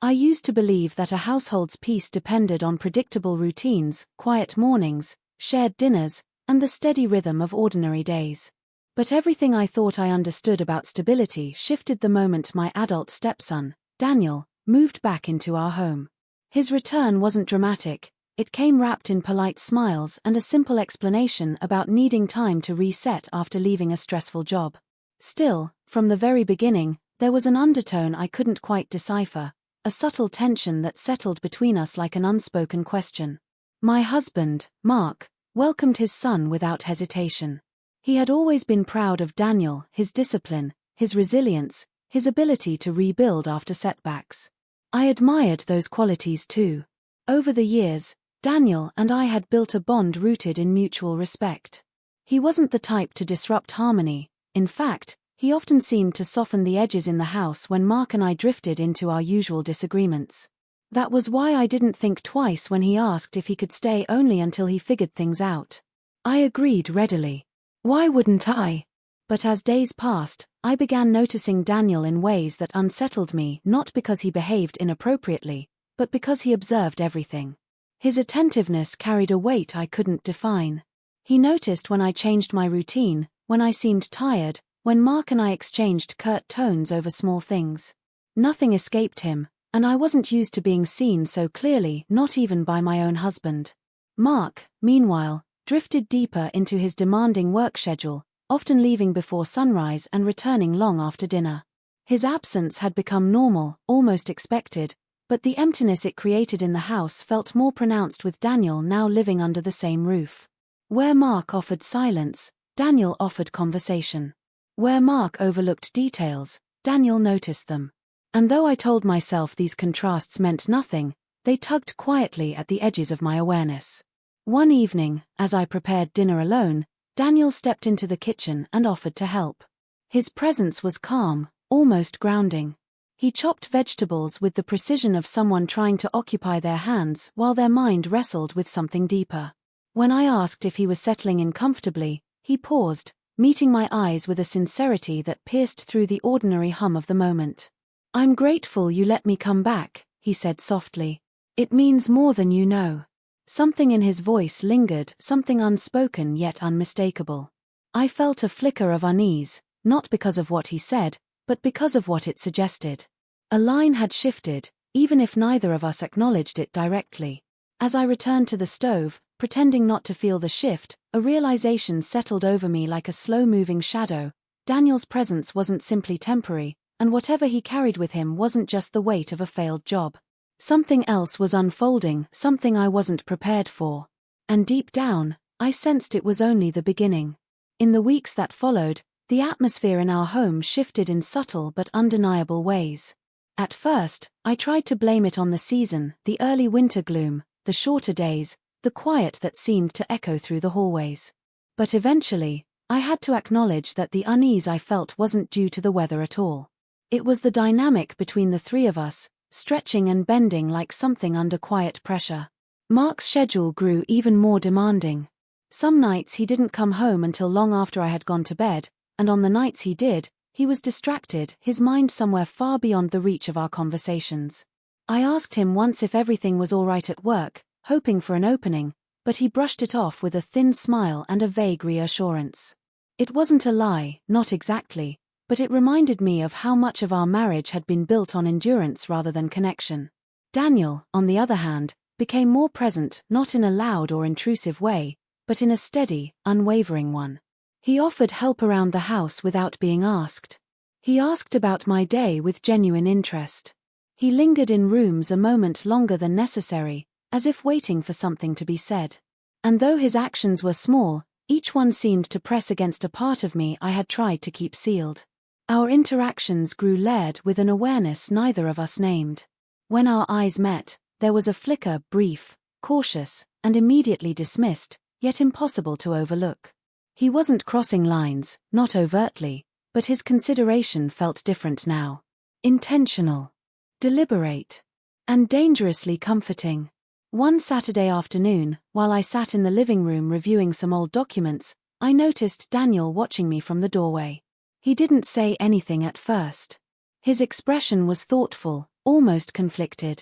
I used to believe that a household's peace depended on predictable routines, quiet mornings, shared dinners, and the steady rhythm of ordinary days. But everything I thought I understood about stability shifted the moment my adult stepson, Daniel, moved back into our home. His return wasn't dramatic. It came wrapped in polite smiles and a simple explanation about needing time to reset after leaving a stressful job. Still, from the very beginning, there was an undertone I couldn't quite decipher, a subtle tension that settled between us like an unspoken question. My husband, Mark, welcomed his son without hesitation. He had always been proud of Daniel, his discipline, his resilience, his ability to rebuild after setbacks. I admired those qualities too. Over the years, Daniel and I had built a bond rooted in mutual respect. He wasn't the type to disrupt harmony. In fact, he often seemed to soften the edges in the house when Mark and I drifted into our usual disagreements. That was why I didn't think twice when he asked if he could stay only until he figured things out. I agreed readily. Why wouldn't I? But as days passed, I began noticing Daniel in ways that unsettled me, not because he behaved inappropriately, but because he observed everything. His attentiveness carried a weight I couldn't define. He noticed when I changed my routine, when I seemed tired, when Mark and I exchanged curt tones over small things. Nothing escaped him, and I wasn't used to being seen so clearly, not even by my own husband. Mark, meanwhile, drifted deeper into his demanding work schedule, often leaving before sunrise and returning long after dinner. His absence had become normal, almost expected, but the emptiness it created in the house felt more pronounced with Daniel now living under the same roof. Where Mark offered silence, Daniel offered conversation. Where Mark overlooked details, Daniel noticed them. And though I told myself these contrasts meant nothing, they tugged quietly at the edges of my awareness. One evening, as I prepared dinner alone, Daniel stepped into the kitchen and offered to help. His presence was calm, almost grounding. He chopped vegetables with the precision of someone trying to occupy their hands while their mind wrestled with something deeper. When I asked if he was settling in comfortably, he paused, meeting my eyes with a sincerity that pierced through the ordinary hum of the moment. "I'm grateful you let me come back," he said softly. "It means more than you know." Something in his voice lingered, something unspoken yet unmistakable. I felt a flicker of unease, not because of what he said, but because of what it suggested. A line had shifted, even if neither of us acknowledged it directly. As I returned to the stove, pretending not to feel the shift, a realization settled over me like a slow-moving shadow. Daniel's presence wasn't simply temporary, and whatever he carried with him wasn't just the weight of a failed job. Something else was unfolding, something I wasn't prepared for. And deep down, I sensed it was only the beginning. In the weeks that followed, the atmosphere in our home shifted in subtle but undeniable ways. At first, I tried to blame it on the season, the early winter gloom, the shorter days, the quiet that seemed to echo through the hallways. But eventually, I had to acknowledge that the unease I felt wasn't due to the weather at all. It was the dynamic between the three of us, stretching and bending like something under quiet pressure. Mark's schedule grew even more demanding. Some nights he didn't come home until long after I had gone to bed, and on the nights he did, he was distracted, his mind somewhere far beyond the reach of our conversations. I asked him once if everything was all right at work, hoping for an opening, but he brushed it off with a thin smile and a vague reassurance. It wasn't a lie, not exactly, but it reminded me of how much of our marriage had been built on endurance rather than connection. Daniel, on the other hand, became more present, not in a loud or intrusive way, but in a steady, unwavering one. He offered help around the house without being asked. He asked about my day with genuine interest. He lingered in rooms a moment longer than necessary, as if waiting for something to be said. And though his actions were small, each one seemed to press against a part of me I had tried to keep sealed. Our interactions grew layered with an awareness neither of us named. When our eyes met, there was a flicker, brief, cautious, and immediately dismissed, yet impossible to overlook. He wasn't crossing lines, not overtly, but his consideration felt different now. Intentional, deliberate, and dangerously comforting. One Saturday afternoon, while I sat in the living room reviewing some old documents, I noticed Daniel watching me from the doorway. He didn't say anything at first. His expression was thoughtful, almost conflicted.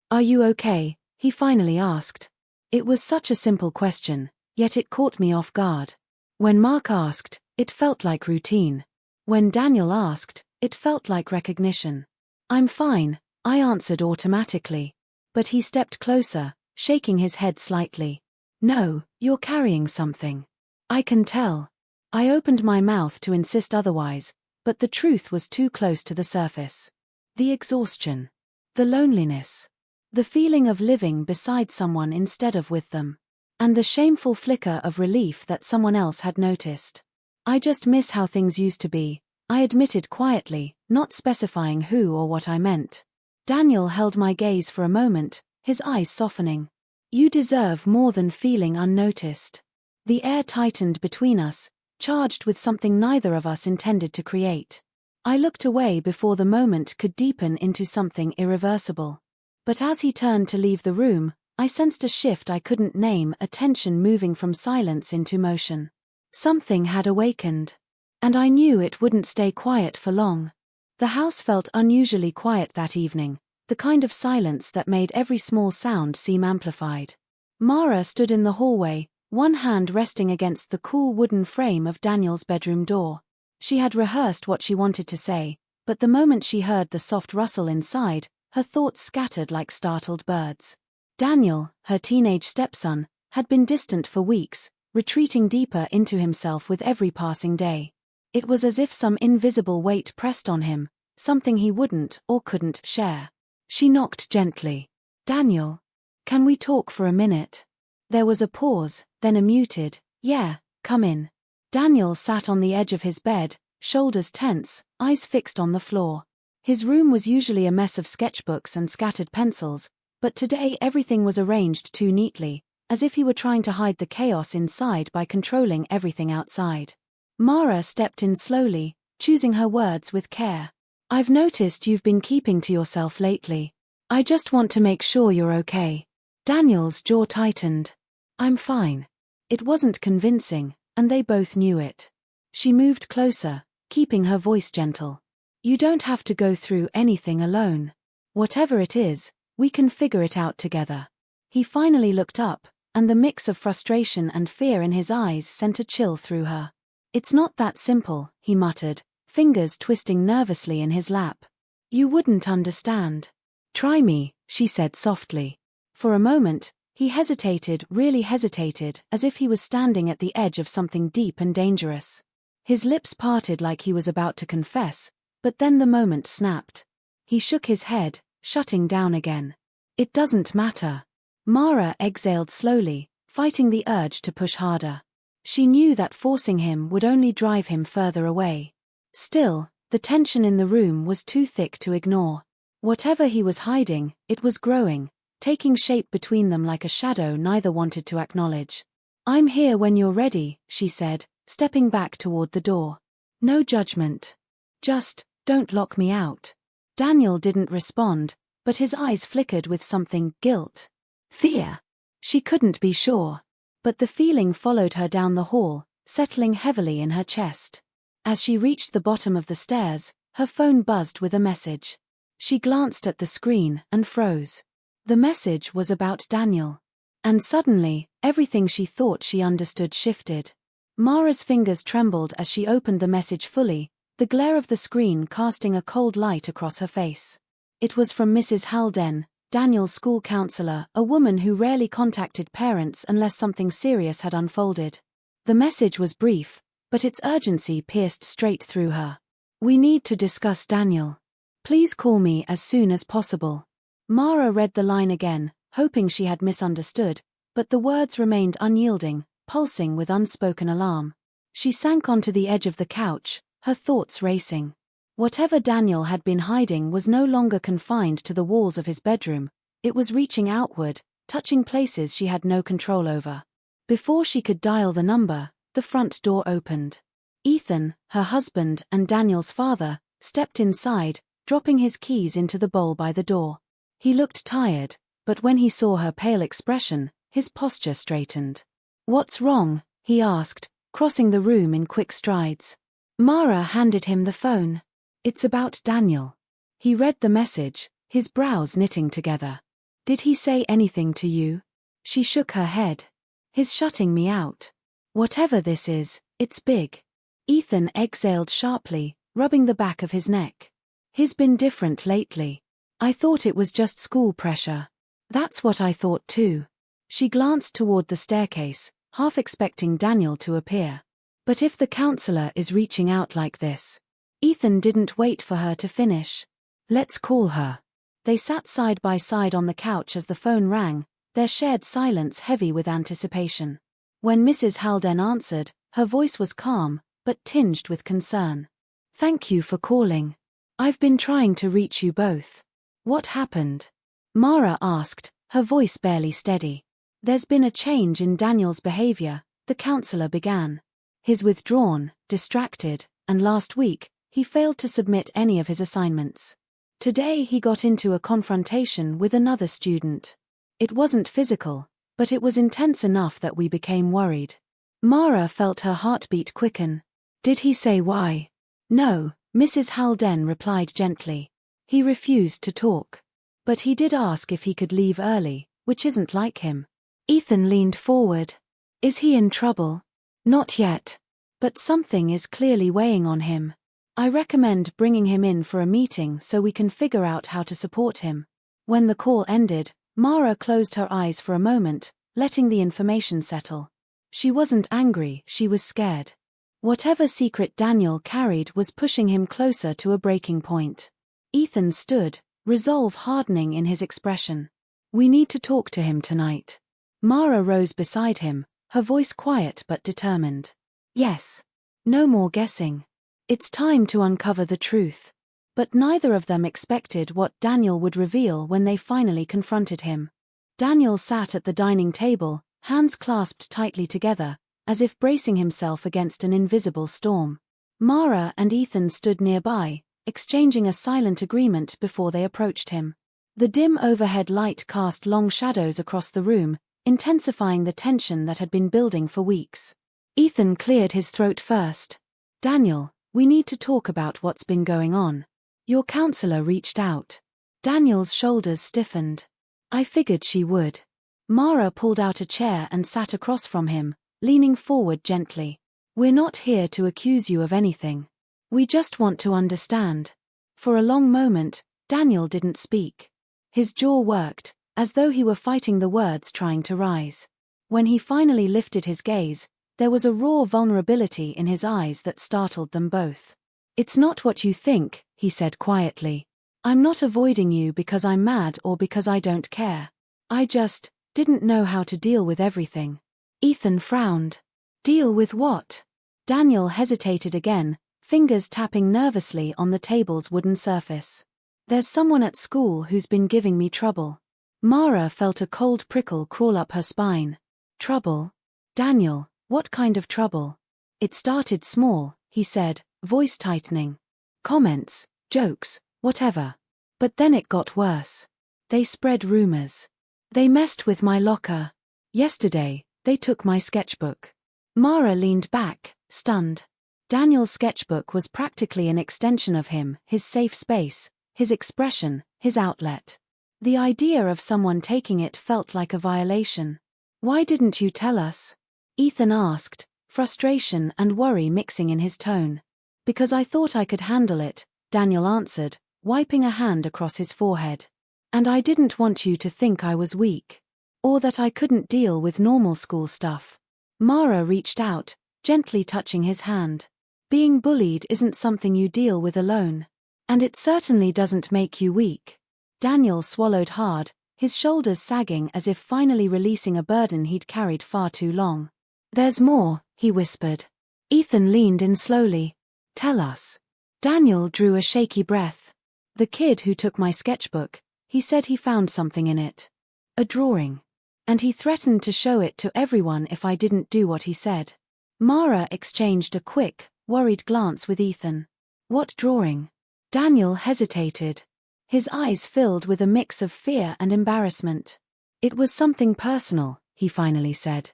"Are you okay?" he finally asked. It was such a simple question, yet it caught me off guard. When Mark asked, it felt like routine. When Daniel asked, it felt like recognition. "I'm fine," I answered automatically. But he stepped closer, shaking his head slightly. "No, you're carrying something. I can tell." I opened my mouth to insist otherwise, but the truth was too close to the surface. The exhaustion. The loneliness. The feeling of living beside someone instead of with them. And the shameful flicker of relief that someone else had noticed. "I just miss how things used to be," I admitted quietly, not specifying who or what I meant. Daniel held my gaze for a moment, his eyes softening. "You deserve more than feeling unnoticed." The air tightened between us, charged with something neither of us intended to create. I looked away before the moment could deepen into something irreversible. But as he turned to leave the room, I sensed a shift I couldn't name, a tension moving from silence into motion. Something had awakened. And I knew it wouldn't stay quiet for long. The house felt unusually quiet that evening, the kind of silence that made every small sound seem amplified. Mara stood in the hallway, one hand resting against the cool wooden frame of Daniel's bedroom door. She had rehearsed what she wanted to say, but the moment she heard the soft rustle inside, her thoughts scattered like startled birds. Daniel, her teenage stepson, had been distant for weeks, retreating deeper into himself with every passing day. It was as if some invisible weight pressed on him, something he wouldn't or couldn't share. She knocked gently. "Daniel, can we talk for a minute?" There was a pause, then a muted, "Yeah, come in." Daniel sat on the edge of his bed, shoulders tense, eyes fixed on the floor. His room was usually a mess of sketchbooks and scattered pencils, but today everything was arranged too neatly, as if he were trying to hide the chaos inside by controlling everything outside. Mara stepped in slowly, choosing her words with care. "I've noticed you've been keeping to yourself lately. I just want to make sure you're okay." Daniel's jaw tightened. "I'm fine." It wasn't convincing, and they both knew it. She moved closer, keeping her voice gentle. "You don't have to go through anything alone. Whatever it is, we can figure it out together." He finally looked up, and the mix of frustration and fear in his eyes sent a chill through her. "It's not that simple," he muttered, fingers twisting nervously in his lap. "You wouldn't understand." "Try me," she said softly. For a moment, he hesitated, really hesitated, as if he was standing at the edge of something deep and dangerous. His lips parted like he was about to confess, but then the moment snapped. He shook his head, shutting down again. "It doesn't matter." Mara exhaled slowly, fighting the urge to push harder. She knew that forcing him would only drive him further away. Still, the tension in the room was too thick to ignore. Whatever he was hiding, it was growing, taking shape between them like a shadow neither wanted to acknowledge. "I'm here when you're ready," she said, stepping back toward the door. "No judgment. Just, don't lock me out." Daniel didn't respond, but his eyes flickered with something, guilt. Fear. She couldn't be sure. But the feeling followed her down the hall, settling heavily in her chest. As she reached the bottom of the stairs, her phone buzzed with a message. She glanced at the screen and froze. The message was about Daniel. And suddenly, everything she thought she understood shifted. Mara's fingers trembled as she opened the message fully, the glare of the screen casting a cold light across her face. It was from Mrs. Halden, Daniel's school counselor, a woman who rarely contacted parents unless something serious had unfolded. The message was brief, but its urgency pierced straight through her. "We need to discuss Daniel. Please call me as soon as possible." Mara read the line again, hoping she had misunderstood, but the words remained unyielding, pulsing with unspoken alarm. She sank onto the edge of the couch, her thoughts racing. Whatever Daniel had been hiding was no longer confined to the walls of his bedroom, it was reaching outward, touching places she had no control over. Before she could dial the number, the front door opened. Ethan, her husband and Daniel's father, stepped inside, dropping his keys into the bowl by the door. He looked tired, but when he saw her pale expression, his posture straightened. "What's wrong?" he asked, crossing the room in quick strides. Mara handed him the phone. "It's about Daniel." He read the message, his brows knitting together. Did he say anything to you? She shook her head. He's shutting me out. Whatever this is, it's big. Ethan exhaled sharply, rubbing the back of his neck. He's been different lately. I thought it was just school pressure. That's what I thought too. She glanced toward the staircase, half expecting Daniel to appear. But if the counselor is reaching out like this. Ethan didn't wait for her to finish. Let's call her. They sat side by side on the couch as the phone rang, their shared silence heavy with anticipation. When Mrs. Haldane answered, her voice was calm, but tinged with concern. Thank you for calling. I've been trying to reach you both. What happened? Mara asked, her voice barely steady. There's been a change in Daniel's behavior, the counselor began. He's withdrawn, distracted, and last week, he failed to submit any of his assignments. Today he got into a confrontation with another student. It wasn't physical, but it was intense enough that we became worried. Mara felt her heartbeat quicken. Did he say why? No, Mrs. Haldane replied gently. He refused to talk. But he did ask if he could leave early, which isn't like him. Ethan leaned forward. Is he in trouble? Not yet. But something is clearly weighing on him. I recommend bringing him in for a meeting so we can figure out how to support him. When the call ended, Mara closed her eyes for a moment, letting the information settle. She wasn't angry, she was scared. Whatever secret Daniel carried was pushing him closer to a breaking point. Ethan stood, resolve hardening in his expression. We need to talk to him tonight. Mara rose beside him, her voice quiet but determined. Yes. No more guessing. It's time to uncover the truth. But neither of them expected what Daniel would reveal when they finally confronted him. Daniel sat at the dining table, hands clasped tightly together, as if bracing himself against an invisible storm. Mara and Ethan stood nearby, exchanging a silent agreement before they approached him. The dim overhead light cast long shadows across the room, intensifying the tension that had been building for weeks. Ethan cleared his throat first. Daniel, we need to talk about what's been going on. Your counselor reached out. Daniel's shoulders stiffened. I figured she would. Mara pulled out a chair and sat across from him, leaning forward gently. We're not here to accuse you of anything. We just want to understand. For a long moment, Daniel didn't speak. His jaw worked, as though he were fighting the words trying to rise. When he finally lifted his gaze, there was a raw vulnerability in his eyes that startled them both. It's not what you think, he said quietly. I'm not avoiding you because I'm mad or because I don't care. I just didn't know how to deal with everything. Ethan frowned. Deal with what? Daniel hesitated again, fingers tapping nervously on the table's wooden surface. There's someone at school who's been giving me trouble. Mara felt a cold prickle crawl up her spine. Trouble? Daniel, what kind of trouble? It started small, he said, voice tightening. Comments, jokes, whatever. But then it got worse. They spread rumors. They messed with my locker. Yesterday, they took my sketchbook. Mara leaned back, stunned. Daniel's sketchbook was practically an extension of him, his safe space, his expression, his outlet. The idea of someone taking it felt like a violation. Why didn't you tell us? Ethan asked, frustration and worry mixing in his tone. Because I thought I could handle it, Daniel answered, wiping a hand across his forehead. And I didn't want you to think I was weak. Or that I couldn't deal with normal school stuff. Mara reached out, gently touching his hand. Being bullied isn't something you deal with alone. And it certainly doesn't make you weak. Daniel swallowed hard, his shoulders sagging as if finally releasing a burden he'd carried far too long. There's more, he whispered. Ethan leaned in slowly. Tell us. Daniel drew a shaky breath. The kid who took my sketchbook, he said he found something in it. A drawing. And he threatened to show it to everyone if I didn't do what he said. Mara exchanged a quick, worried glance with Ethan. What drawing? Daniel hesitated. His eyes filled with a mix of fear and embarrassment. It was something personal, he finally said.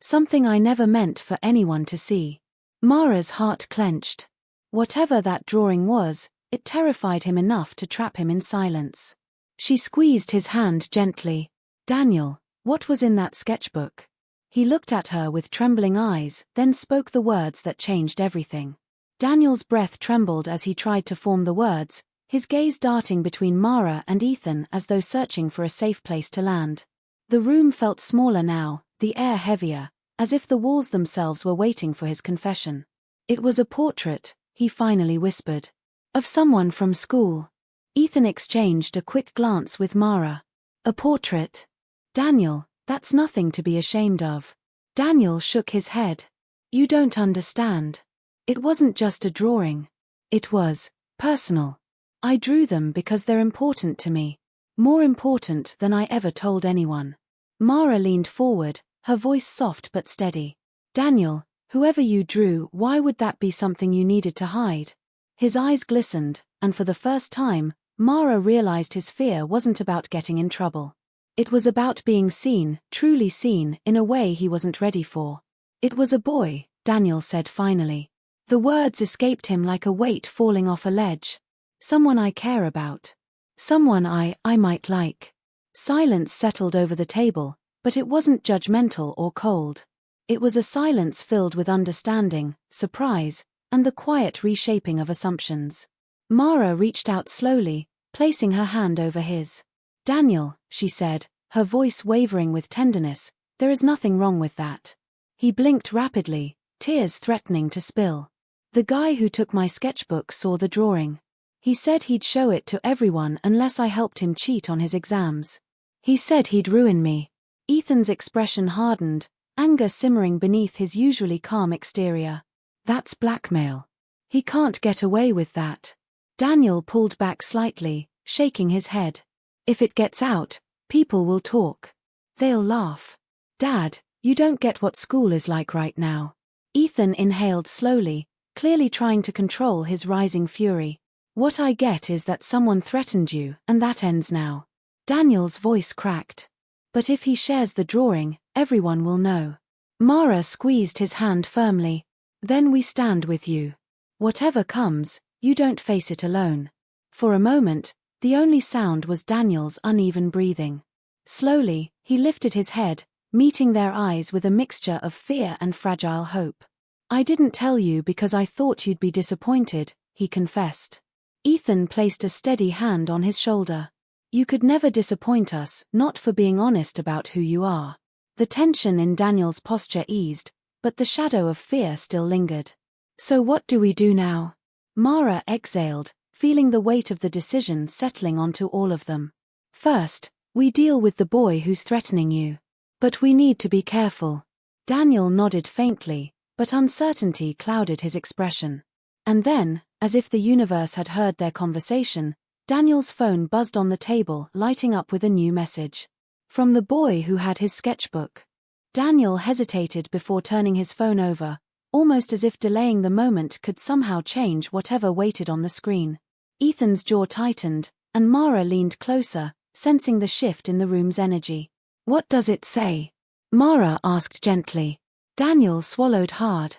Something I never meant for anyone to see. Mara's heart clenched. Whatever that drawing was, it terrified him enough to trap him in silence. She squeezed his hand gently. Daniel, what was in that sketchbook? He looked at her with trembling eyes, then spoke the words that changed everything. Daniel's breath trembled as he tried to form the words, his gaze darting between Mara and Ethan as though searching for a safe place to land. The room felt smaller now, the air heavier, as if the walls themselves were waiting for his confession. It was a portrait, he finally whispered. Of someone from school. Ethan exchanged a quick glance with Mara. A portrait? Daniel, that's nothing to be ashamed of. Daniel shook his head. You don't understand. It wasn't just a drawing. It was personal. I drew them because they're important to me. More important than I ever told anyone. Mara leaned forward, her voice soft but steady. Daniel, whoever you drew, why would that be something you needed to hide? His eyes glistened, and for the first time, Mara realized his fear wasn't about getting in trouble. It was about being seen, truly seen, in a way he wasn't ready for. It was a boy, Daniel said finally. The words escaped him like a weight falling off a ledge. Someone I care about. Someone I might like. Silence settled over the table, but it wasn't judgmental or cold. It was a silence filled with understanding, surprise, and the quiet reshaping of assumptions. Mara reached out slowly, placing her hand over his. Daniel, she said, her voice wavering with tenderness, there is nothing wrong with that. He blinked rapidly, tears threatening to spill. The guy who took my sketchbook saw the drawing. He said he'd show it to everyone unless I helped him cheat on his exams. He said he'd ruin me. Ethan's expression hardened, anger simmering beneath his usually calm exterior. That's blackmail. He can't get away with that. Daniel pulled back slightly, shaking his head. If it gets out, people will talk. They'll laugh. Dad, you don't get what school is like right now. Ethan inhaled slowly, clearly trying to control his rising fury. What I get is that someone threatened you, and that ends now. Daniel's voice cracked. But if he shares the drawing, everyone will know. Mara squeezed his hand firmly. Then we stand with you. Whatever comes, you don't face it alone. For a moment, the only sound was Daniel's uneven breathing. Slowly, he lifted his head, meeting their eyes with a mixture of fear and fragile hope. I didn't tell you because I thought you'd be disappointed, he confessed. Ethan placed a steady hand on his shoulder. You could never disappoint us, not for being honest about who you are. The tension in Daniel's posture eased, but the shadow of fear still lingered. So what do we do now? Mara exhaled, feeling the weight of the decision settling onto all of them. First, we deal with the boy who's threatening you. But we need to be careful. Daniel nodded faintly, but uncertainty clouded his expression. And then, as if the universe had heard their conversation, Daniel's phone buzzed on the table, lighting up with a new message. From the boy who had his sketchbook. Daniel hesitated before turning his phone over, almost as if delaying the moment could somehow change whatever waited on the screen. Ethan's jaw tightened, and Mara leaned closer, sensing the shift in the room's energy. What does it say? Mara asked gently. Daniel swallowed hard.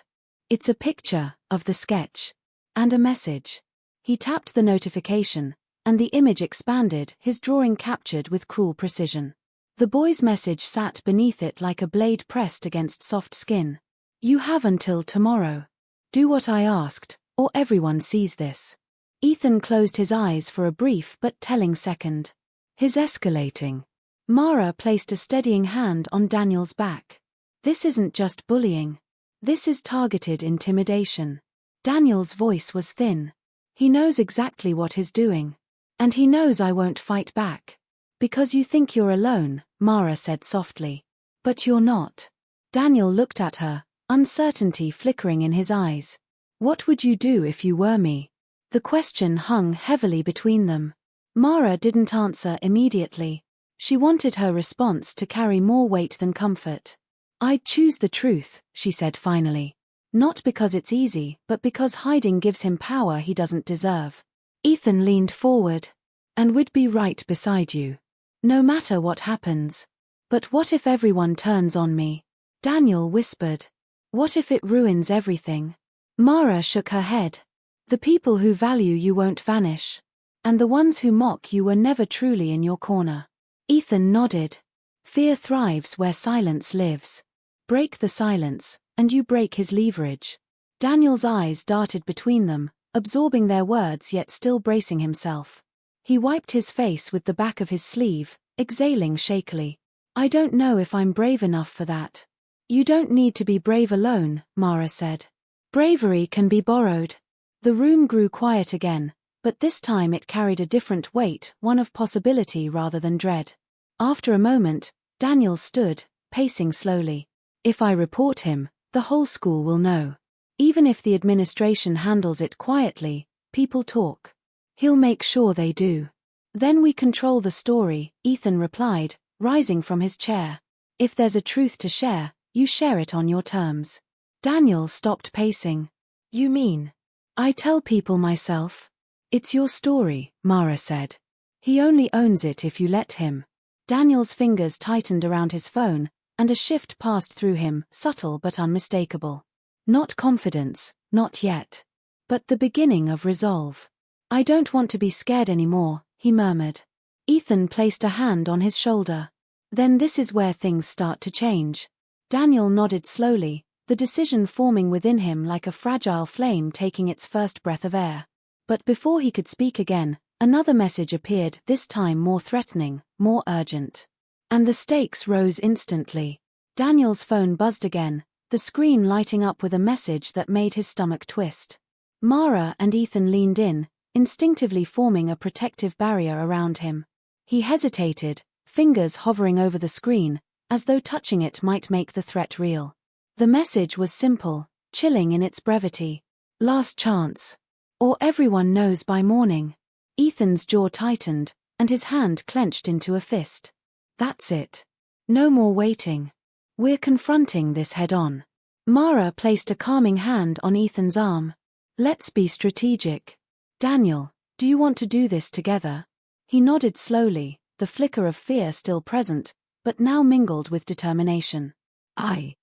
It's a picture of the sketch. And a message. He tapped the notification, and the image expanded, his drawing captured with cruel precision. The boy's message sat beneath it like a blade pressed against soft skin. You have until tomorrow. Do what I asked, or everyone sees this. Ethan closed his eyes for a brief but telling second. His escalating. Mara placed a steadying hand on Daniel's back. This isn't just bullying. This is targeted intimidation. Daniel's voice was thin. He knows exactly what he's doing. And he knows I won't fight back. Because you think you're alone, Mara said softly. But you're not. Daniel looked at her, uncertainty flickering in his eyes. What would you do if you were me? The question hung heavily between them. Mara didn't answer immediately. She wanted her response to carry more weight than comfort. I'd choose the truth, she said finally. Not because it's easy, but because hiding gives him power he doesn't deserve. Ethan leaned forward. And we'd be right beside you. No matter what happens. But what if everyone turns on me? Daniel whispered. What if it ruins everything? Mara shook her head. The people who value you won't vanish. And the ones who mock you were never truly in your corner. Ethan nodded. Fear thrives where silence lives. Break the silence, and you break his leverage. Daniel's eyes darted between them, absorbing their words yet still bracing himself. He wiped his face with the back of his sleeve, exhaling shakily. I don't know if I'm brave enough for that. You don't need to be brave alone, Mara said. Bravery can be borrowed. The room grew quiet again, but this time it carried a different weight, one of possibility rather than dread. After a moment, Daniel stood, pacing slowly. If I report him, the whole school will know. Even if the administration handles it quietly, people talk. He'll make sure they do. Then we control the story, Ethan replied, rising from his chair. If there's a truth to share, you share it on your terms. Daniel stopped pacing. You mean? I tell people myself. It's your story, Mara said. He only owns it if you let him. Daniel's fingers tightened around his phone, and a shift passed through him, subtle but unmistakable. Not confidence, not yet. But the beginning of resolve. I don't want to be scared anymore, he murmured. Ethan placed a hand on his shoulder. Then this is where things start to change. Daniel nodded slowly, the decision forming within him like a fragile flame taking its first breath of air. But before he could speak again, another message appeared, this time more threatening, more urgent. And the stakes rose instantly. Daniel's phone buzzed again, the screen lighting up with a message that made his stomach twist. Mara and Ethan leaned in, instinctively forming a protective barrier around him. He hesitated, fingers hovering over the screen, as though touching it might make the threat real. The message was simple, chilling in its brevity. Last chance. Or everyone knows by morning. Ethan's jaw tightened, and his hand clenched into a fist. That's it. No more waiting. We're confronting this head-on. Mara placed a calming hand on Ethan's arm. Let's be strategic. Daniel, do you want to do this together? He nodded slowly, the flicker of fear still present, but now mingled with determination. I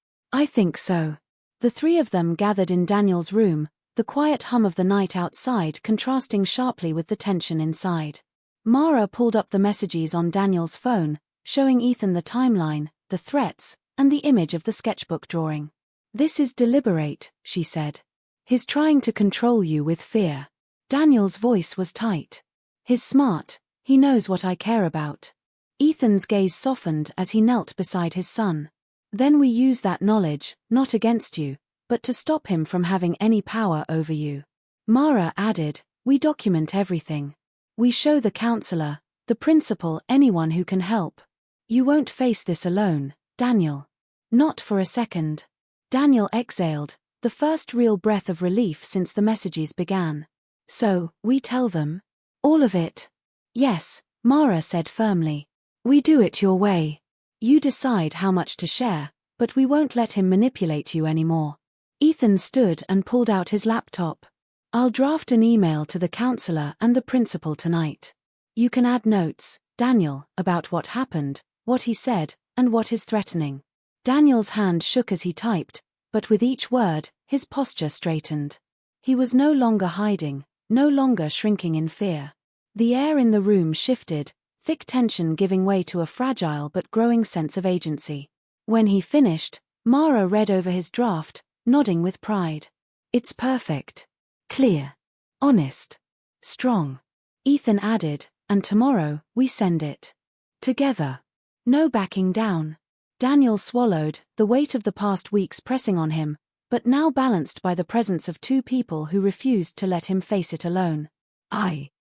think so. The three of them gathered in Daniel's room, the quiet hum of the night outside contrasting sharply with the tension inside. Mara pulled up the messages on Daniel's phone, showing Ethan the timeline, the threats, and the image of the sketchbook drawing. This is deliberate, she said. He's trying to control you with fear. Daniel's voice was tight. He's smart, he knows what I care about. Ethan's gaze softened as he knelt beside his son. Then we use that knowledge, not against you, but to stop him from having any power over you. Mara added, we document everything. We show the counselor, the principal, anyone who can help. You won't face this alone, Daniel. Not for a second. Daniel exhaled, the first real breath of relief since the messages began. So, we tell them? All of it? Yes, Mara said firmly. We do it your way. You decide how much to share, but we won't let him manipulate you anymore. Ethan stood and pulled out his laptop. I'll draft an email to the counselor and the principal tonight. You can add notes, Daniel, about what happened, what he said, and what is threatening. Daniel's hand shook as he typed, but with each word, his posture straightened. He was no longer hiding, no longer shrinking in fear. The air in the room shifted, thick tension giving way to a fragile but growing sense of agency. When he finished, Mara read over his draft, nodding with pride. It's perfect. Clear. Honest. Strong. Ethan added, and tomorrow, we send it. Together. No backing down. Daniel swallowed, the weight of the past weeks pressing on him, but now balanced by the presence of two people who refused to let him face it alone. I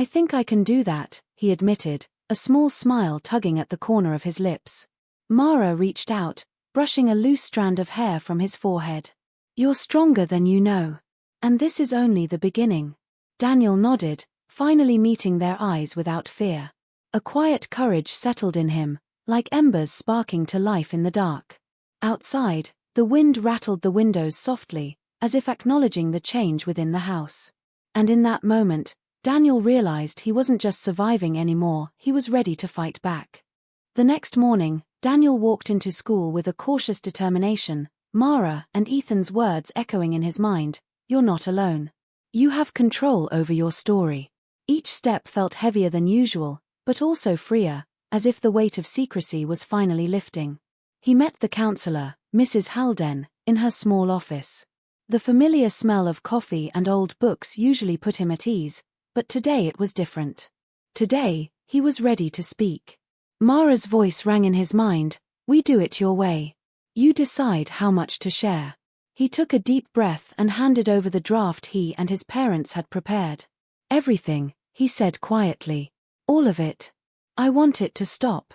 think I can do that, he admitted, a small smile tugging at the corner of his lips. Mara reached out, brushing a loose strand of hair from his forehead. You're stronger than you know. And this is only the beginning. Daniel nodded, finally meeting their eyes without fear. A quiet courage settled in him, like embers sparking to life in the dark. Outside, the wind rattled the windows softly, as if acknowledging the change within the house. And in that moment, Daniel realized he wasn't just surviving anymore, he was ready to fight back. The next morning, Daniel walked into school with a cautious determination, Mara and Ethan's words echoing in his mind, "You're not alone. You have control over your story. Each step felt heavier than usual, but also freer, as if the weight of secrecy was finally lifting. He met the counselor, Mrs. Halden, in her small office. The familiar smell of coffee and old books usually put him at ease, but today it was different. Today, he was ready to speak. Mara's voice rang in his mind, "We do it your way. You decide how much to share." He took a deep breath and handed over the draft he and his parents had prepared. "Everything," he said quietly. "All of it. I want it to stop."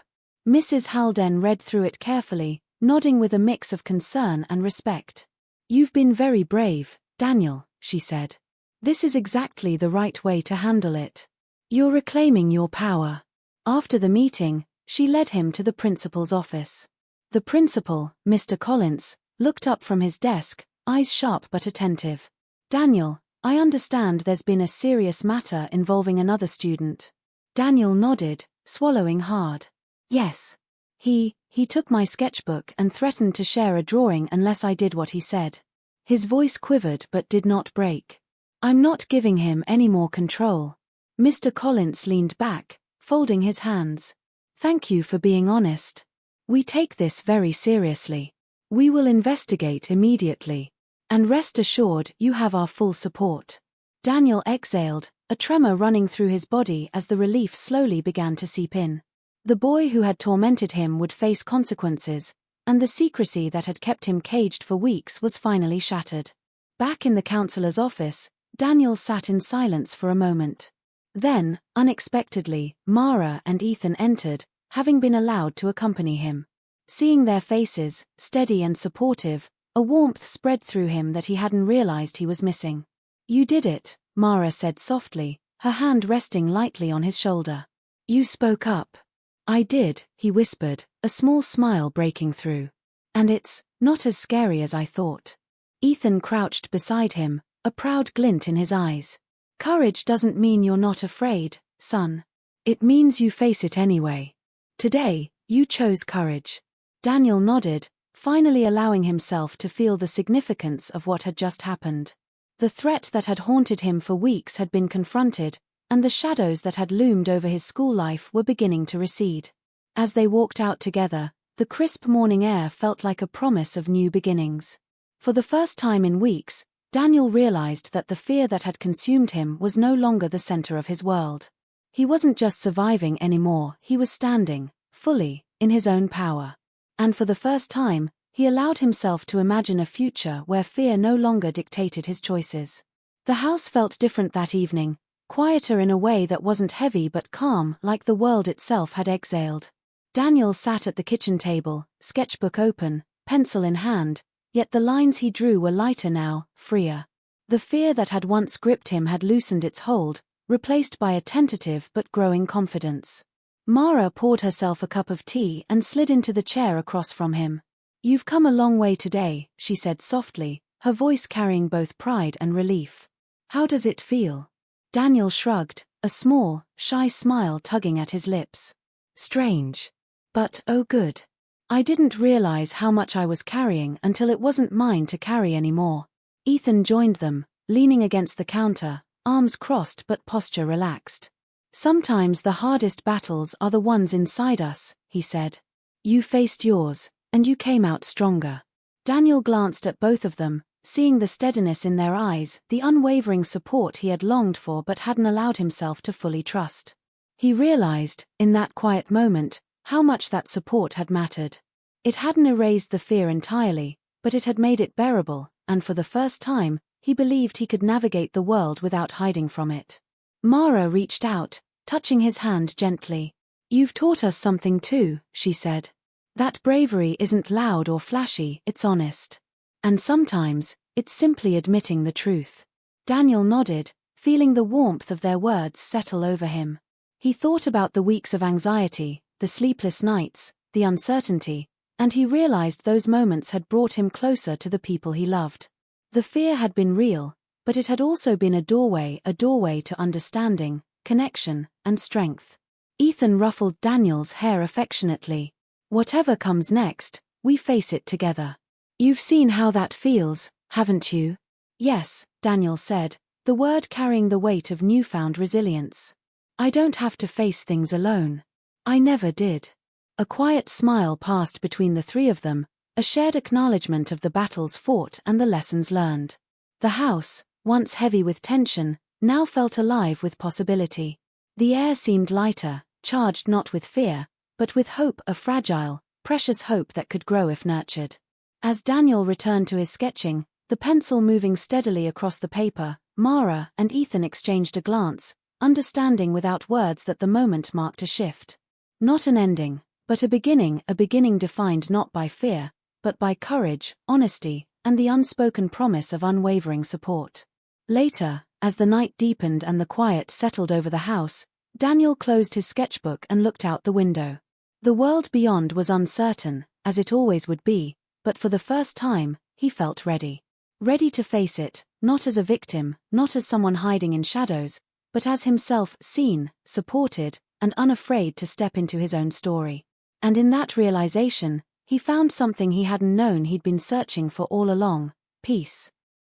Mrs. Halden read through it carefully, nodding with a mix of concern and respect. "You've been very brave, Daniel," she said. "This is exactly the right way to handle it. You're reclaiming your power." After the meeting, she led him to the principal's office. The principal, Mr. Collins, looked up from his desk, eyes sharp but attentive. "Daniel, I understand there's been a serious matter involving another student." Daniel nodded, swallowing hard. "Yes. He took my sketchbook and threatened to share a drawing unless I did what he said." His voice quivered but did not break. "I'm not giving him any more control." Mr. Collins leaned back, folding his hands. "Thank you for being honest. We take this very seriously. We will investigate immediately. And rest assured you have our full support." Daniel exhaled, a tremor running through his body as the relief slowly began to seep in. The boy who had tormented him would face consequences, and the secrecy that had kept him caged for weeks was finally shattered. Back in the counselor's office, Daniel sat in silence for a moment. Then, unexpectedly, Mara and Ethan entered, having been allowed to accompany him. Seeing their faces, steady and supportive, a warmth spread through him that he hadn't realized he was missing. "You did it," Mara said softly, her hand resting lightly on his shoulder. "You spoke up." "I did," he whispered, a small smile breaking through. "And it's not as scary as I thought." Ethan crouched beside him, a proud glint in his eyes. "Courage doesn't mean you're not afraid, son. It means you face it anyway. Today, you chose courage." Daniel nodded, finally allowing himself to feel the significance of what had just happened. The threat that had haunted him for weeks had been confronted, and the shadows that had loomed over his school life were beginning to recede. As they walked out together, the crisp morning air felt like a promise of new beginnings. For the first time in weeks, Daniel realized that the fear that had consumed him was no longer the center of his world. He wasn't just surviving anymore, he was standing, fully, in his own power. And for the first time, he allowed himself to imagine a future where fear no longer dictated his choices. The house felt different that evening, quieter in a way that wasn't heavy but calm, like the world itself had exhaled. Daniel sat at the kitchen table, sketchbook open, pencil in hand, yet the lines he drew were lighter now, freer. The fear that had once gripped him had loosened its hold, replaced by a tentative but growing confidence. Mara poured herself a cup of tea and slid into the chair across from him. "You've come a long way today," she said softly, her voice carrying both pride and relief. "How does it feel?" Daniel shrugged, a small, shy smile tugging at his lips. "Strange. But oh good. I didn't realize how much I was carrying until it wasn't mine to carry anymore." Ethan joined them, leaning against the counter, arms crossed but posture relaxed. "Sometimes the hardest battles are the ones inside us," he said. "You faced yours, and you came out stronger." Daniel glanced at both of them, seeing the steadiness in their eyes, the unwavering support he had longed for but hadn't allowed himself to fully trust. He realized, in that quiet moment, how much that support had mattered. It hadn't erased the fear entirely, but it had made it bearable, and for the first time, he believed he could navigate the world without hiding from it. Mara reached out, touching his hand gently. "You've taught us something too," she said. "That bravery isn't loud or flashy, it's honest. And sometimes, it's simply admitting the truth." Daniel nodded, feeling the warmth of their words settle over him. He thought about the weeks of anxiety, the sleepless nights, the uncertainty, and he realized those moments had brought him closer to the people he loved. The fear had been real, but it had also been a doorway to understanding, connection, and strength. Ethan ruffled Daniel's hair affectionately. "Whatever comes next, we face it together. You've seen how that feels, haven't you?" "Yes," Daniel said, the word carrying the weight of newfound resilience. I don't have to face things alone. I never did. A quiet smile passed between the three of them, a shared acknowledgement of the battles fought and the lessons learned. The house, once heavy with tension, now felt alive with possibility. The air seemed lighter, charged not with fear, but with hope, a fragile, precious hope that could grow if nurtured. As Daniel returned to his sketching, the pencil moving steadily across the paper, Mara and Ethan exchanged a glance, understanding without words that the moment marked a shift. Not an ending, but a beginning defined not by fear, but by courage, honesty, and the unspoken promise of unwavering support. Later, as the night deepened and the quiet settled over the house, Daniel closed his sketchbook and looked out the window. The world beyond was uncertain, as it always would be, but for the first time, he felt ready. Ready to face it, not as a victim, not as someone hiding in shadows, but as himself, seen, supported, and unafraid to step into his own story. And in that realization, he found something he hadn't known he'd been searching for all along: peace.